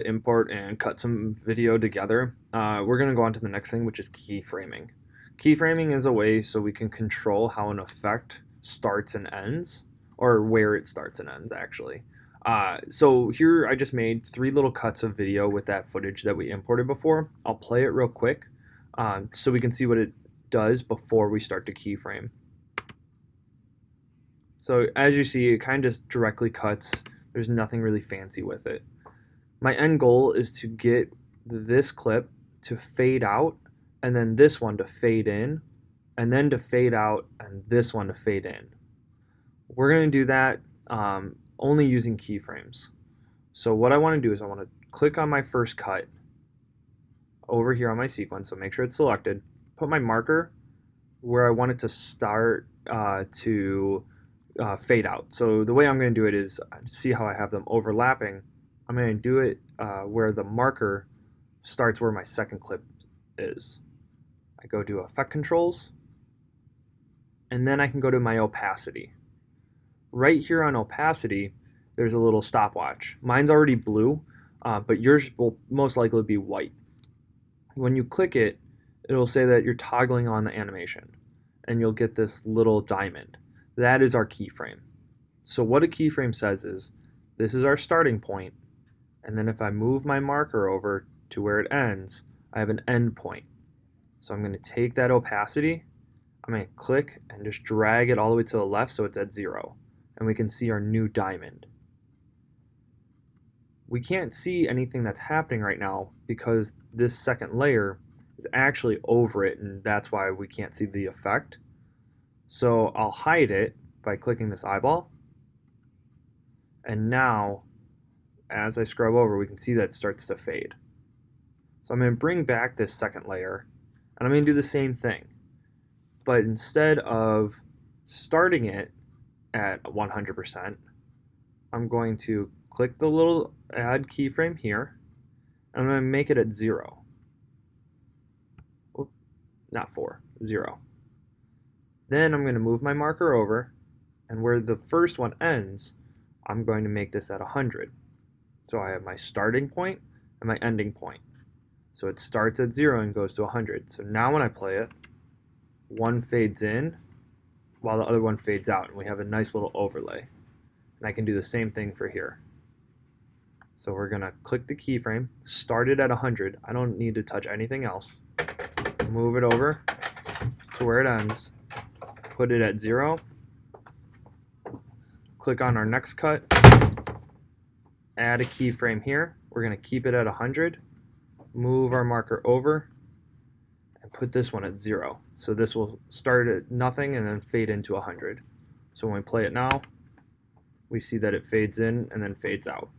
import and cut some video together, we're going to go on to the next thing, which is keyframing. Keyframing is a way so we can control how an effect starts and ends, or where it starts and ends, actually. So here I just made 3 little cuts of video with that footage that we imported before. I'll play it real quick so we can see what it does before we start to keyframe. So as you see, it kind of just directly cuts. There's nothing really fancy with it. My end goal is to get this clip to fade out, and then this one to fade in, and then to fade out, and this one to fade in. We're going to do that only using keyframes. So what I want to do is I want to click on my first cut over here on my sequence, so make sure it's selected, put my marker where I want it to start to fade out. So the way I'm going to do it is, see how I have them overlapping, I'm going to do it where the marker starts where my second clip is. I go to Effect Controls, and then I can go to my opacity. Right here on opacity, there's a little stopwatch. Mine's already blue, but yours will most likely be white. When you click it, it'll say that you're toggling on the animation, and you'll get this little diamond. That is our keyframe. So what a keyframe says is, this is our starting point, and then if I move my marker over to where it ends, I have an end point. So I'm going to take that opacity, I'm going to click and just drag it all the way to the left so it's at 0. And we can see our new diamond. We can't see anything that's happening right now because this second layer is actually over it, and that's why we can't see the effect. So I'll hide it by clicking this eyeball. And now, as I scrub over, we can see that it starts to fade. So I'm going to bring back this second layer, and I'm going to do the same thing. But instead of starting it at 100%, I'm going to click the little add keyframe here, and I'm going to make it at 0. Oop, not 4, 0. Then I'm going to move my marker over, and where the first one ends, I'm going to make this at 100. So I have my starting point and my ending point. So it starts at 0 and goes to 100. So now when I play it, one fades in while the other one fades out, and we have a nice little overlay. And I can do the same thing for here. So we're going to click the keyframe, start it at 100. I don't need to touch anything else. Move it over to where it ends, put it at 0, click on our next cut, add a keyframe here. We're going to keep it at 100, move our marker over, and put this one at 0. So this will start at nothing and then fade into 100. So when we play it now, we see that it fades in and then fades out.